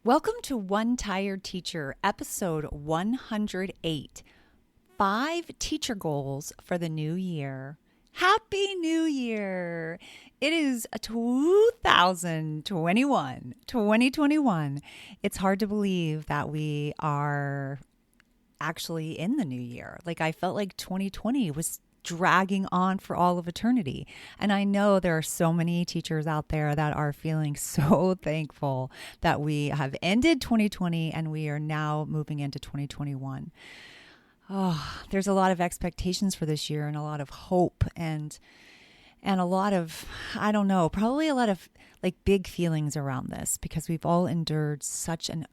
Welcome to One Tired Teacher, episode 108. 5 teacher goals for the new year. Happy New Year! It is 2021. It's hard to believe that we are actually in the new year. I felt like 2020 was dragging on for all of eternity. And I know there are so many teachers out there that are feeling so thankful that we have ended 2020 and we are now moving into 2021. Oh, there's a lot of expectations for this year and a lot of hope and a lot of, I don't know, probably a lot of big feelings around this because we've all endured such an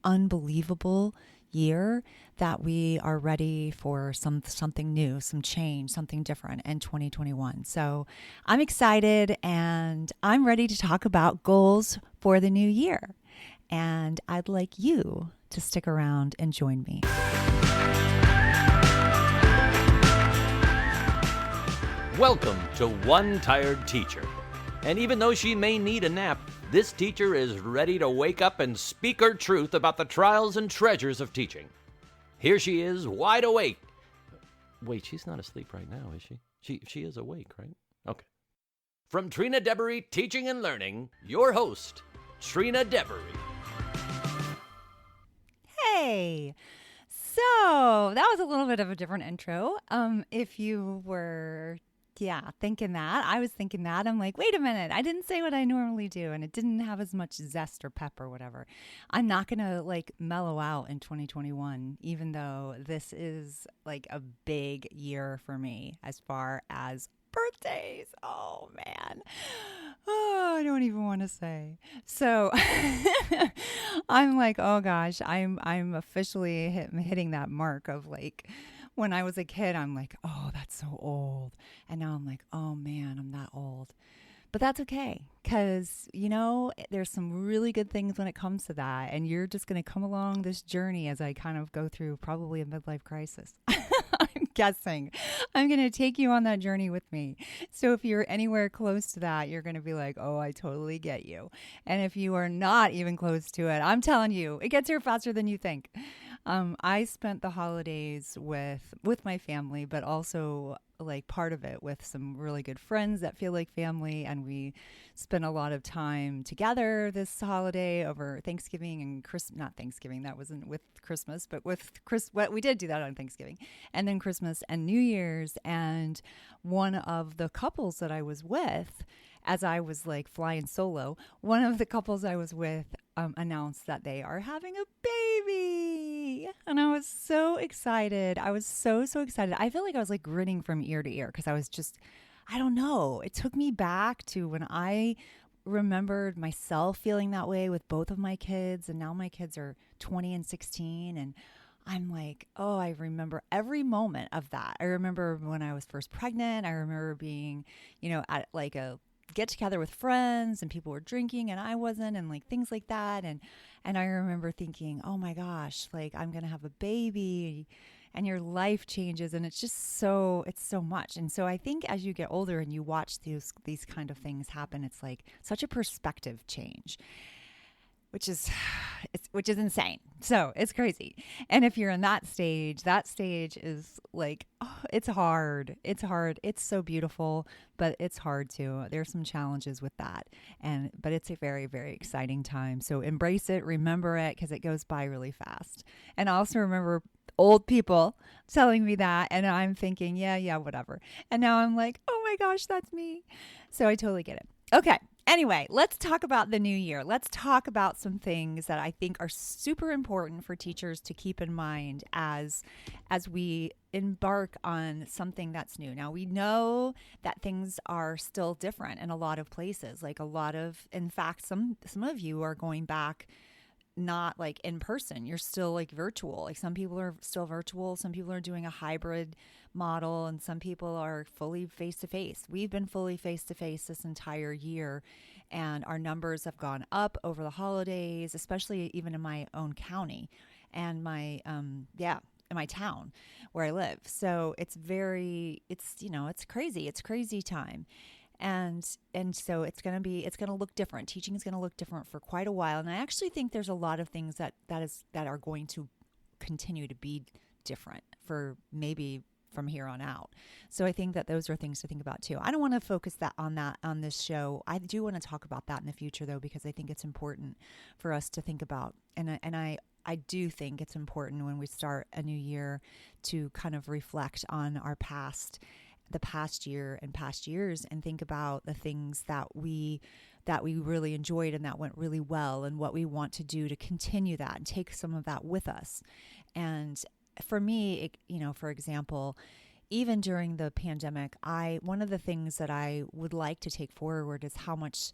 unbelievable year that we are ready for something new, some change, something different in 2021. So I'm excited and I'm ready to talk about goals for the new year. And I'd like you to stick around and join me. Welcome to One Tired Teacher. And even though she may need a nap, this teacher is ready to wake up and speak her truth about the trials and treasures of teaching. Here she is, wide awake. Wait, she's not asleep right now, is she? She is awake, right? Okay. From Trina Debery Teaching and Learning, your host, Trina Debery. Hey! So that was a little bit of a different intro. If you were thinking that. I was thinking that. I'm like, wait a minute. I didn't say what I normally do, and it didn't have as much zest or pep or whatever. I'm not going to mellow out in 2021, even though this is a big year for me as far as birthdays. Oh, man. Oh, I don't even want to say. So I'm like, oh, gosh, I'm officially hitting that mark of when I was a kid, I'm like, oh, that's so old. And now I'm like, oh, man, I'm that old. But that's okay because, there's some really good things when it comes to that. And you're just going to come along this journey as I kind of go through probably a midlife crisis. I'm guessing. I'm going to take you on that journey with me. So if you're anywhere close to that, you're going to be like, oh, I totally get you. And if you are not even close to it, I'm telling you, it gets here faster than you think. I spent the holidays with my family, but also part of it with some really good friends that feel like family. And we spent a lot of time together this holiday over Thanksgiving and Christmas, not Thanksgiving. That wasn't with Christmas, but with we did do that on Thanksgiving and then Christmas and New Year's. And one of the couples that I was with, as I was flying solo, one of the couples I was with announced that they are having a baby. And I was so excited. I was so excited. I feel like I was grinning from ear to ear because I was just, I don't know. It took me back to when I remembered myself feeling that way with both of my kids. And now my kids are 20 and 16. And I'm like, oh, I remember every moment of that. I remember when I was first pregnant. I remember being, at a get together with friends and people were drinking and I wasn't, and things like that. And I remember thinking, oh my gosh, I'm going to have a baby and your life changes. And it's so much. And so I think as you get older and you watch these kind of things happen, it's such a perspective change, which is insane. So it's crazy. And if you're in that stage is it's hard. It's so beautiful, but it's hard too. There's some challenges with that. But it's a very, very exciting time. So embrace it, remember it, because it goes by really fast. And I also remember old people telling me that, and I'm thinking, yeah, whatever. And now I'm like, oh my gosh, that's me. So I totally get it. Okay. Anyway, let's talk about the new year. Let's talk about some things that I think are super important for teachers to keep in mind as we embark on something that's new. Now, we know that things are still different in a lot of places. In fact, some of you are going back not in person. You're still virtual. Some people are still virtual. Some people are doing a hybrid model, and some people are fully face-to-face. We've been fully face-to-face this entire year, and our numbers have gone up over the holidays, especially even in my own county and my in my town where I live. So it's crazy. It's crazy time. And so it's going to look different. Teaching is going to look different for quite a while. And I actually think there's a lot of things that are going to continue to be different for maybe from here on out. So I think that those are things to think about too. I don't want to focus that on this show. I do want to talk about that in the future though, because I think it's important for us to think about. I do think it's important when we start a new year to kind of reflect on the past year and past years, and think about the things that we really enjoyed and that went really well, and what we want to do to continue that and take some of that with us. And for me, for example, even during the pandemic, one of the things that I would like to take forward is how much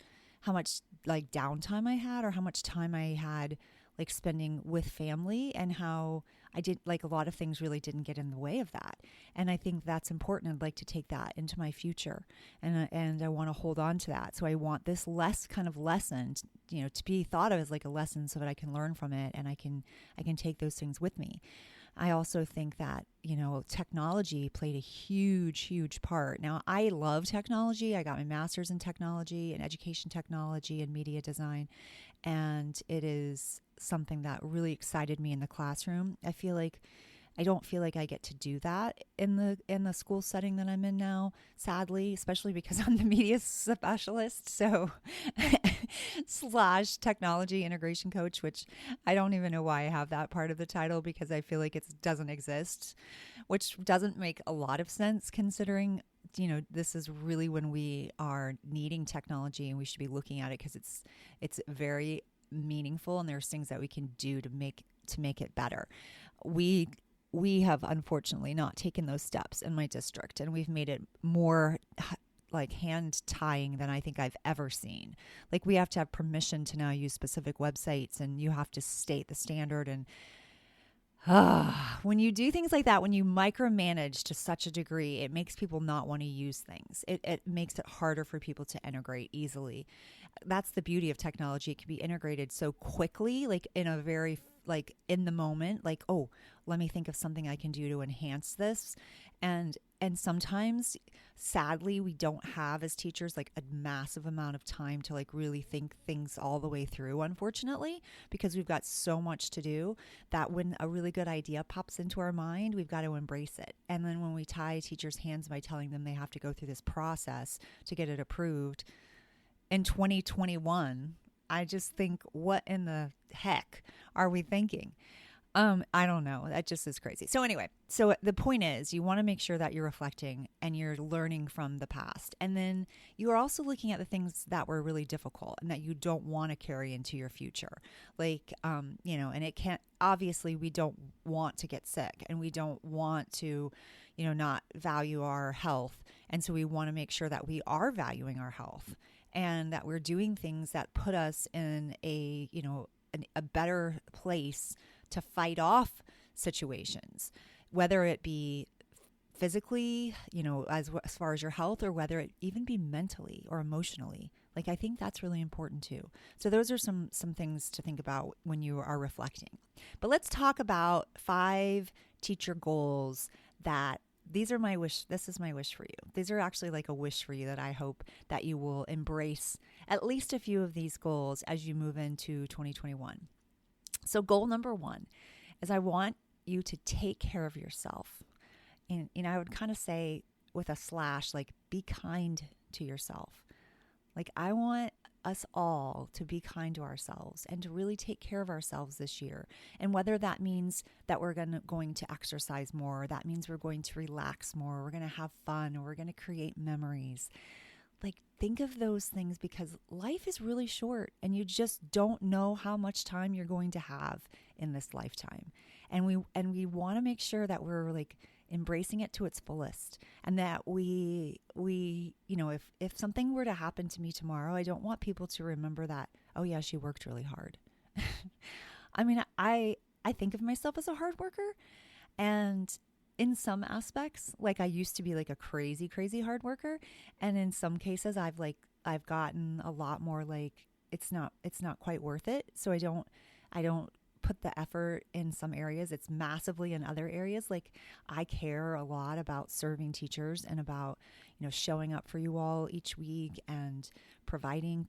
like downtime I had, or how much time I had like spending with family, and how I did, like, a lot of things really didn't get in the way of that. And I think that's important. I'd like to take that into my future, and I want to hold on to that. So I want this kind of lesson, to be thought of as like a lesson, so that I can learn from it, and I can take those things with me. I also think that, technology played a huge, huge part. Now, I love technology. I got my master's in technology and education technology and media design. And it is something that really excited me in the classroom. I don't feel like I get to do that in the school setting that I'm in now, sadly, especially because I'm the media specialist. So / technology integration coach, which I don't even know why I have that part of the title, because I feel like it doesn't exist, which doesn't make a lot of sense considering, this is really when we are needing technology, and we should be looking at it because it's very meaningful, and there's things that we can do to make it better. We have unfortunately not taken those steps in my district, and we've made it more like hand tying than I think I've ever seen. Like, we have to have permission to now use specific websites, and you have to state the standard. And when you do things like that, when you micromanage to such a degree, it makes people not want to use things. It makes it harder for people to integrate easily. That's the beauty of technology. It can be integrated so quickly, like in a very, like in the moment, like, oh, let me think of something I can do to enhance this. And sometimes, sadly, we don't have, as teachers, like a massive amount of time to like really think things all the way through, unfortunately, because we've got so much to do, that when a really good idea pops into our mind, we've got to embrace it. And then when we tie teachers' hands by telling them they have to go through this process to get it approved in 2021, I just think, what in the heck are we thinking? I don't know. That just is crazy. So anyway, so the point is, you want to make sure that you're reflecting and you're learning from the past. And then you are also looking at the things that were really difficult and that you don't want to carry into your future. Like, and it can't, obviously we don't want to get sick, and we don't want to, not value our health. And so we want to make sure that we are valuing our health, and that we're doing things that put us in a better place to fight off situations, whether it be physically, as far as your health, or whether it even be mentally or emotionally. Like, I think that's really important too. So those are some things to think about when you are reflecting. But let's talk about 5 teacher goals that these are my wish. This is my wish for you. These are actually like a wish for you, that I hope that you will embrace at least a few of these goals as you move into 2021. So goal number 1 is, I want you to take care of yourself. And I would kind of say with a slash, like, be kind to yourself. Like, I want us all to be kind to ourselves and to really take care of ourselves this year. And whether that means that we're going to exercise more, or that means we're going to relax more, we're going to have fun, or we're going to create memories. Like, think of those things, because life is really short, and you just don't know how much time you're going to have in this lifetime. And we want to make sure that we're like embracing it to its fullest, and that we if something were to happen to me tomorrow, I don't want people to remember that, oh yeah, she worked really hard. I mean, I think of myself as a hard worker, and in some aspects, like, I used to be like a crazy, crazy hard worker. And in some cases I've gotten a lot more like, it's not quite worth it. So I don't put the effort in some areas, it's massively in other areas. Like I care a lot about serving teachers and about, showing up for you all each week and providing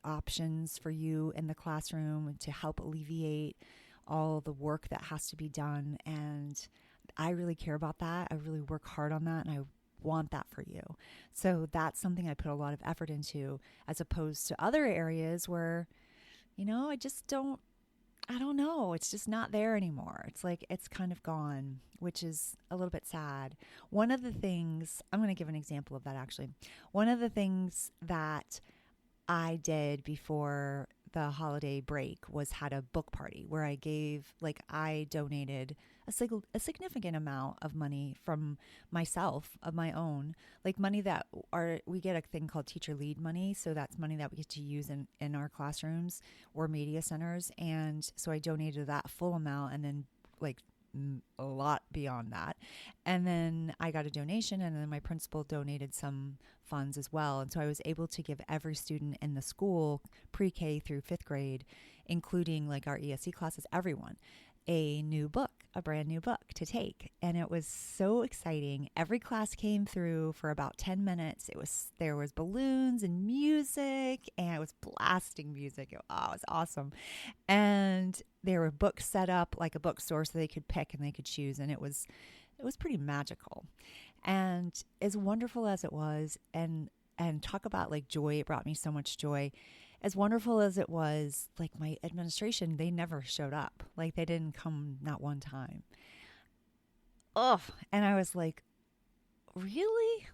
options for you in the classroom to help alleviate all the work that has to be done. And I really care about that. I really work hard on that, and I want that for you. So that's something I put a lot of effort into, as opposed to other areas where, I don't know. It's just not there anymore. It's like it's kind of gone, which is a little bit sad. One of the things, I'm going to give an example of that actually. One of the things that I did before the holiday break was had a book party where I donated a significant amount of money from myself, of my own, like money we get a thing called teacher lead money. So that's money that we get to use in our classrooms or media centers. And so I donated that full amount, and then like a lot beyond that. And then I got a donation, and then my principal donated some funds as well. And so I was able to give every student in the school, pre-K through fifth grade, including like our ESE classes, everyone, a brand new book to take. And it was so exciting. Every class came through for about 10 minutes. There was balloons and music, and it was blasting music. It was awesome. And there were books set up like a bookstore so they could pick and they could choose. And it was pretty magical. And as wonderful as it was, and talk about like joy, it brought me so much joy. As wonderful as it was, like my administration, they never showed up. Like they didn't come not one time. Oh, and I was like, really?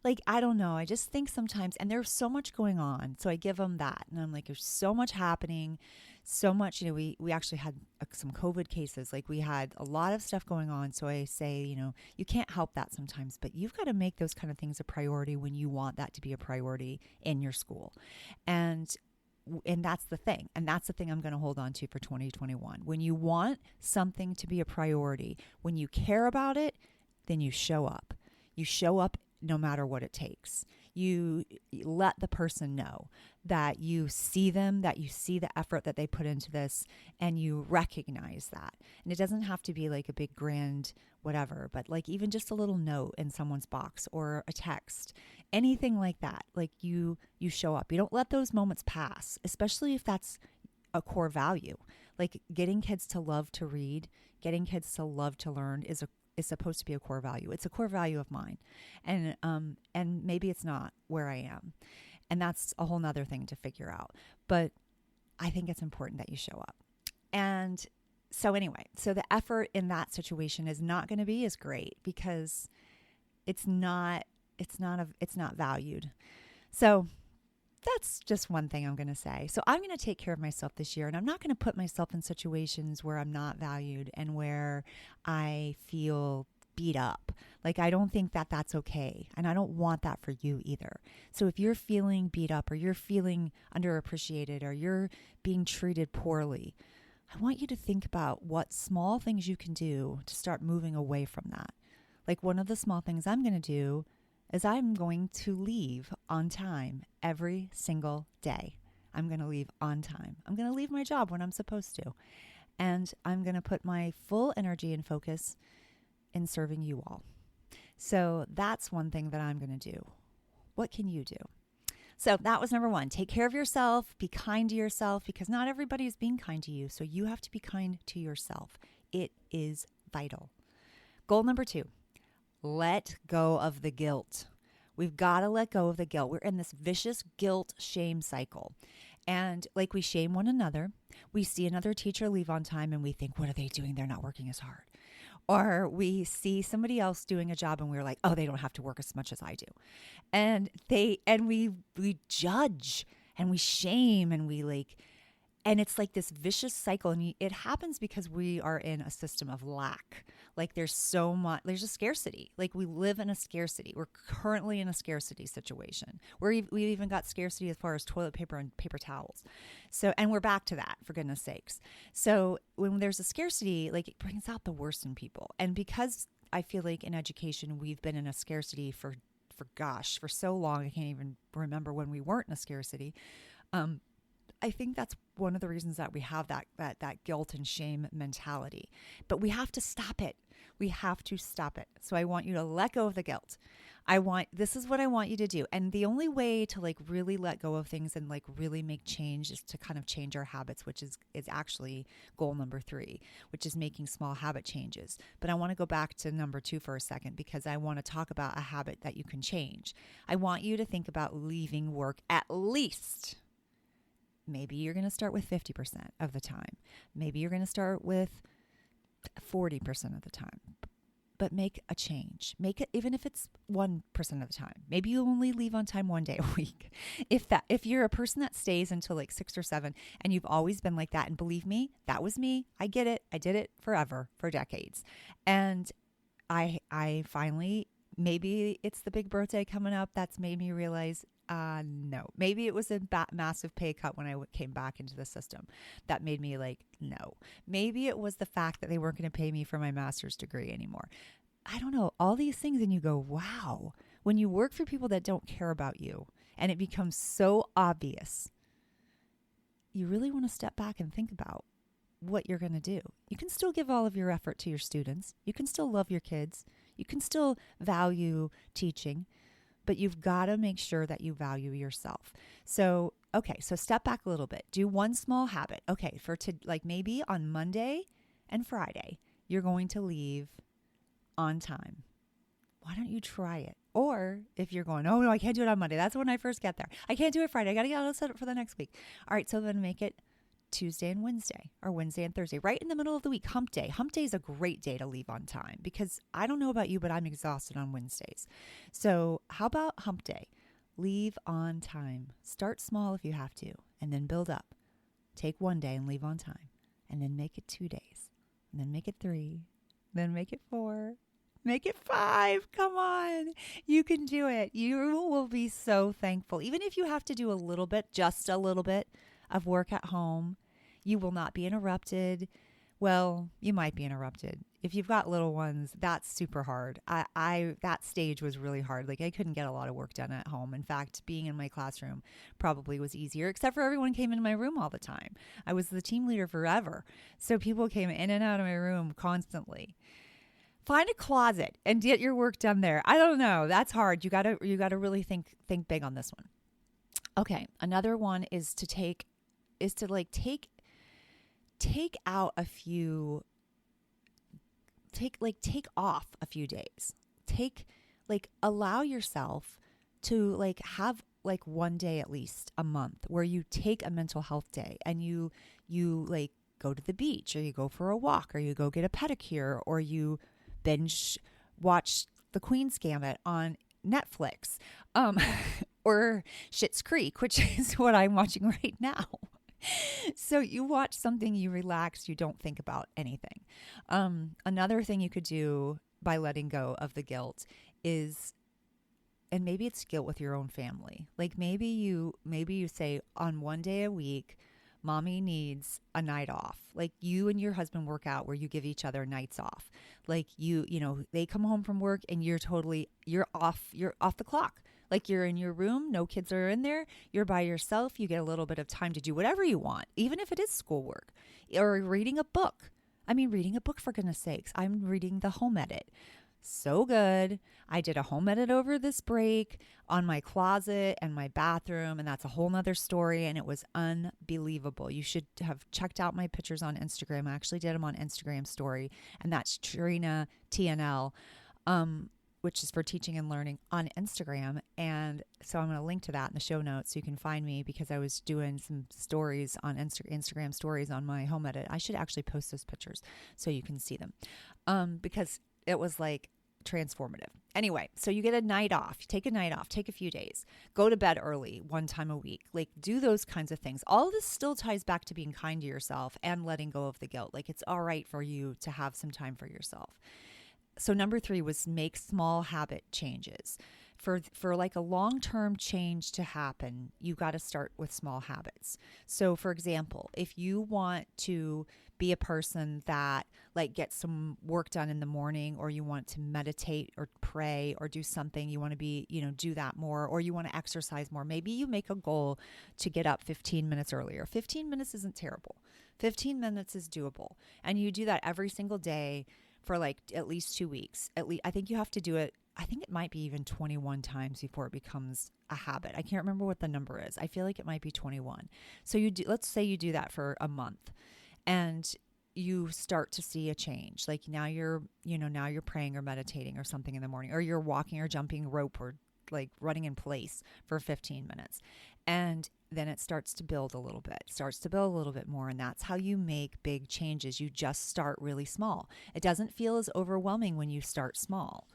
Like, I don't know. I just think sometimes, and there's so much going on. So I give them that. And I'm like, there's so much happening. So much, we actually had some COVID cases. Like we had a lot of stuff going on. So I say, you can't help that sometimes, but you've got to make those kind of things a priority when you want that to be a priority in your school. And that's the thing. And that's the thing I'm going to hold on to for 2021. When you want something to be a priority, when you care about it, then you show up. You show up no matter what it takes. You let the person know that you see them, that you see the effort that they put into this, and you recognize that. And it doesn't have to be like a big grand whatever, but like even just a little note in someone's box or a text, anything like that. Like you show up. You don't let those moments pass, especially if that's a core value. Like getting kids to love to read, getting kids to love to learn is supposed to be a core value. It's a core value of mine. And maybe it's not where I am. And that's a whole nother thing to figure out. But I think it's important that you show up. And so anyway, so the effort in that situation is not going to be as great because it's not valued. So that's just one thing I'm going to say. So I'm going to take care of myself this year, and I'm not going to put myself in situations where I'm not valued and where I feel beat up. Like, I don't think that that's okay. And I don't want that for you either. So if you're feeling beat up or you're feeling underappreciated or you're being treated poorly, I want you to think about what small things you can do to start moving away from that. Like one of the small things I'm going to do is I'm going to leave on time every single day. I'm going to leave on time. I'm going to leave my job when I'm supposed to. And I'm going to put my full energy and focus in serving you all. So that's one thing that I'm going to do. What can you do? So that was number one. Take care of yourself. Be kind to yourself because not everybody is being kind to you. So you have to be kind to yourself. It is vital. Goal number 2. Let go of the guilt. We've got to let go of the guilt. We're in this vicious guilt shame cycle. And like we shame one another, we see another teacher leave on time and we think, what are they doing? They're not working as hard. Or we see somebody else doing a job and we're like, oh, they don't have to work as much as I do. And we judge and we shame and and it's like this vicious cycle. And it happens because we are in a system of lack. Like there's a scarcity. Like we live in a scarcity. We're currently in a scarcity situation. We've even got scarcity as far as toilet paper and paper towels. So, and we're back to that, for goodness sakes. So when there's a scarcity, like it brings out the worst in people. And because I feel like in education, we've been in a scarcity for so long, I can't even remember when we weren't in a scarcity. I think that's one of the reasons that we have that guilt and shame mentality. But we have to stop it. We have to stop it. So I want you to let go of the guilt. This is what I want you to do. And the only way to like really let go of things and like really make change is to kind of change our habits, which is actually goal number 3, which is making small habit changes. But I want to go back to number 2 for a second, because I want to talk about a habit that you can change. I want you to think about leaving work at least. Maybe you're going to start with 50% of the time. Maybe you're going to start with 40% of the time. But make a change. Make it, even if it's 1% of the time. Maybe you only leave on time 1 day a week. If you're a person that stays until like 6 or 7 and you've always been like that, and believe me, that was me. I get it. I did it forever, for decades. And I finally, maybe it's the big birthday coming up that's made me realize, no. Maybe it was a massive pay cut when I came back into the system that made me like, no. Maybe it was the fact that they weren't going to pay me for my master's degree anymore. I don't know. All these things, and you go, wow. When you work for people that don't care about you and it becomes so obvious, you really want to step back and think about what you're going to do. You can still give all of your effort to your students. You can still love your kids. You can still value teaching. But you've got to make sure that you value yourself. So, okay, so step back a little bit. Do one small habit. Okay, like maybe on Monday and Friday, you're going to leave on time. Why don't you try it? Or if you're going, oh, no, I can't do it on Monday. That's when I first get there. I can't do it Friday. I got to get all set up for the next week. All right, so then make it Tuesday and Wednesday, or Wednesday and Thursday, right in the middle of the week, hump day. Hump day is a great day to leave on time, because I don't know about you, but I'm exhausted on Wednesdays. So how about hump day? Leave on time. Start small if you have to, and then build up. Take 1 day and leave on time, and then make it 2 days, and then make it 3, then make it 4, make it 5. Come on. You can do it. You will be so thankful. Even if you have to do a little bit, just a little bit of work at home, you will not be interrupted. Well, you might be interrupted. If you've got little ones, that's super hard. That stage was really hard. Like I couldn't get a lot of work done at home. In fact, being in my classroom probably was easier, except for everyone came into my room all the time. I was the team leader forever. So people came in and out of my room constantly. Find a closet and get your work done there. I don't know. That's hard. You gotta really think big on this one. Okay. Another one is to take out a few, take off a few days. Allow yourself to have 1 day at least a month where you take a mental health day, and you go to the beach, or you go for a walk, or you go get a pedicure, or you binge watch The Queen's Gambit on Netflix, or Schitt's Creek, which is what I'm watching right now. So you watch something, you relax, you don't think about anything. Another thing you could do by letting go of the guilt is, and maybe it's guilt with your own family. Like maybe you say, on 1 day a week, mommy needs a night off. Like you and your husband work out where you give each other nights off. Like they come home from work and you're off the clock. Like you're in your room, no kids are in there, you're by yourself, you get a little bit of time to do whatever you want, even if it is schoolwork or reading a book. I mean, reading a book, for goodness sakes. I'm reading The Home Edit. So good. I did a home edit over this break on my closet and my bathroom, and that's a whole nother story, and it was unbelievable. You should have checked out my pictures on Instagram. I actually did them on Instagram story, and that's Trina TNL, which is for teaching and learning on Instagram. And so I'm going to link to that in the show notes so you can find me, because I was doing some stories on Instagram stories on my home edit. I should actually post those pictures so you can see them, because it was transformative. Anyway, so you get a night off, you take a night off, take a few days, go to bed early 1 time a week, do those kinds of things. All of this still ties back to being kind to yourself and letting go of the guilt. It's all right for you to have some time for yourself. So number 3 was make small habit changes. for like a long-term change to happen, you got to start with small habits. So for example, if you want to be a person that like gets some work done in the morning, or you want to meditate or pray or do something, you want to be, do that more, or you want to exercise more. Maybe you make a goal to get up 15 minutes earlier. 15 minutes isn't terrible. 15 minutes is doable. And you do that every single day for like at least 2 weeks. At least I think you have to do it. I think it might be even 21 times before it becomes a habit. I can't remember what the number is. I feel like it might be 21. So let's say you do that for a month, and you start to see a change. Like now you're praying or meditating or something in the morning, or you're walking or jumping rope or like running in place for 15 minutes. And then it starts to build a little bit more. And that's how you make big changes. You just start really small. It doesn't feel as overwhelming when you start small.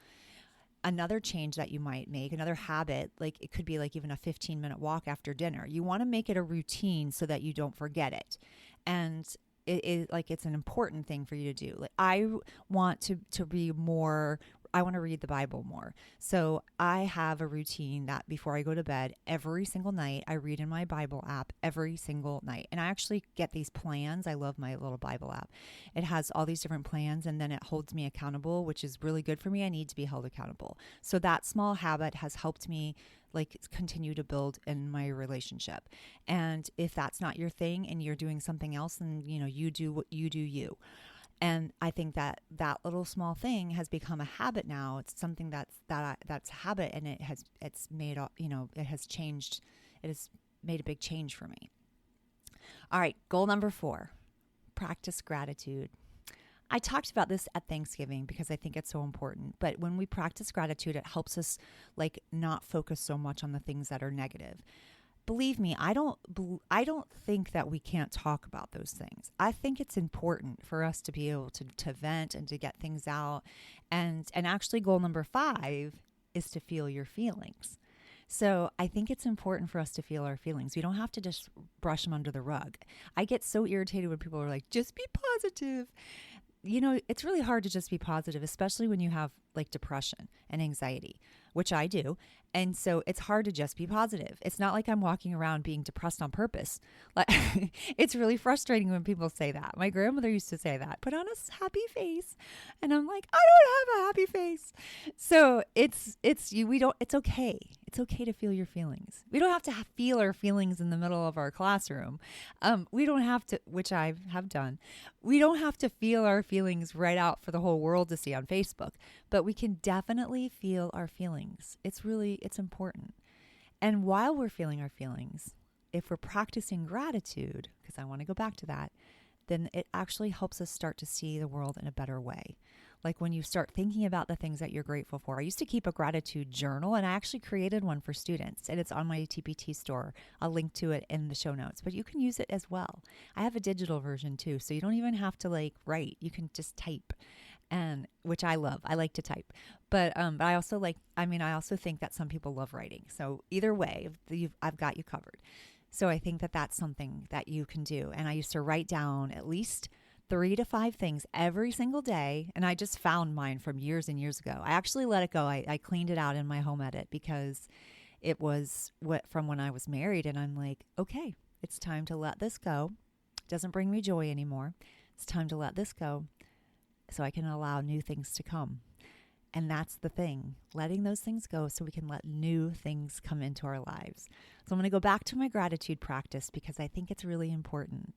Another change that you might make, another habit, like it could be like even a 15-minute walk after dinner. You want to make it a routine so that you don't forget it. And it's an important thing for you to do. Like I want to be more, I want to read the Bible more. So I have a routine that before I go to bed, every single night, I read in my Bible app every single night. And I actually get these plans. I love my little Bible app. It has all these different plans, and then it holds me accountable, which is really good for me. I need to be held accountable. So that small habit has helped me like continue to build in my relationship. And if that's not your thing and you're doing something else, then you do what you do. And I think that little small thing has become a habit now. It's something that's a habit, and it has changed. It has made a big change for me. All right, goal number 4, practice gratitude. I talked about this at Thanksgiving because I think it's so important. But when we practice gratitude, it helps us like not focus so much on the things that are negative. Believe me, I don't think that we can't talk about those things. I think it's important for us to be able to vent and to get things out. And actually goal number 5 is to feel your feelings. So I think it's important for us to feel our feelings. We don't have to just brush them under the rug. I get so irritated when people are like, just be positive. It's really hard to just be positive, especially when you have like depression and anxiety, which I do. And so it's hard to just be positive. It's not like I'm walking around being depressed on purpose. Like it's really frustrating when people say that. My grandmother used to say that, put on a happy face. And I'm like, I don't have a happy face. So it's okay. It's okay to feel your feelings. We don't have to feel our feelings in the middle of our classroom. We don't have to, which I have done. We don't have to feel our feelings right out for the whole world to see on Facebook, but we can definitely feel our feelings. It's important. And while we're feeling our feelings, if we're practicing gratitude, because I want to go back to that, then it actually helps us start to see the world in a better way. Like when you start thinking about the things that you're grateful for. I used to keep a gratitude journal, and I actually created one for students, and it's on my TPT store. I'll link to it in the show notes, but you can use it as well. I have a digital version too, so you don't even have to like write. You can just type, and which I love. I like to type, but I also think that some people love writing. So either way, I've got you covered. So I think that that's something that you can do. And I used to write down at least 3 to 5 things every single day. And I just found mine from years and years ago. I actually let it go. I cleaned it out in my home edit because it was from when I was married. And I'm like, okay, it's time to let this go. It doesn't bring me joy anymore. It's time to let this go so I can allow new things to come. And that's the thing, letting those things go so we can let new things come into our lives. So I'm going to go back to my gratitude practice because I think it's really important.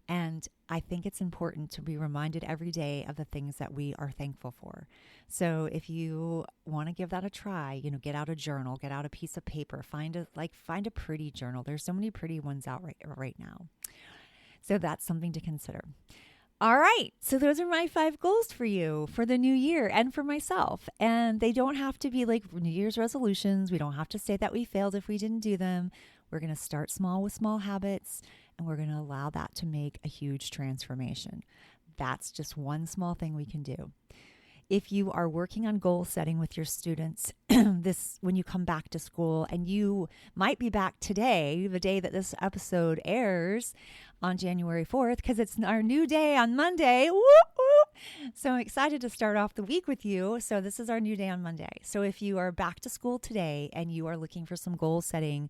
And I think it's important to be reminded every day of the things that we are thankful for. So if you want to give that a try, get out a journal, get out a piece of paper, find a pretty journal. There's so many pretty ones out right now. So that's something to consider. All right. So those are my 5 goals for you for the new year and for myself. And they don't have to be like New Year's resolutions. We don't have to say that we failed if we didn't do them. We're going to start small with small habits, and we're going to allow that to make a huge transformation. That's just one small thing we can do. If you are working on goal setting with your students when you come back to school, and you might be back today, the day that this episode airs on January 4th, because it's our new day on Monday. Woo, woo. So I'm excited to start off the week with you. So this is our new day on Monday. So if you are back to school today and you are looking for some goal setting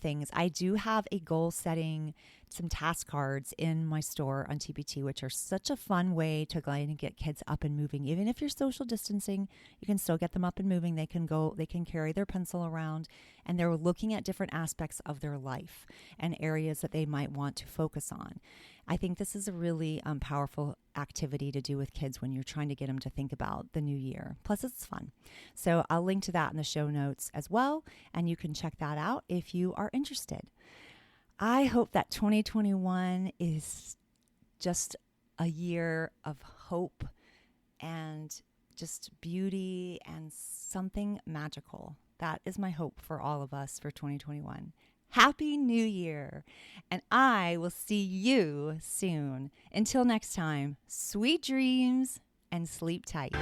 things, I do have a goal setting, some task cards in my store on TPT, which are such a fun way to go and get kids up and moving. Even if you're social distancing, you can still get them up and moving. They can carry their pencil around, and they're looking at different aspects of their life and areas that they might want to focus on. I think this is a really powerful activity to do with kids when you're trying to get them to think about the new year. Plus, it's fun. So I'll link to that in the show notes as well, and you can check that out if you are interested. I hope that 2021 is just a year of hope and just beauty and something magical. That is my hope for all of us for 2021. Happy New Year, and I will see you soon. Until next time, sweet dreams and sleep tight.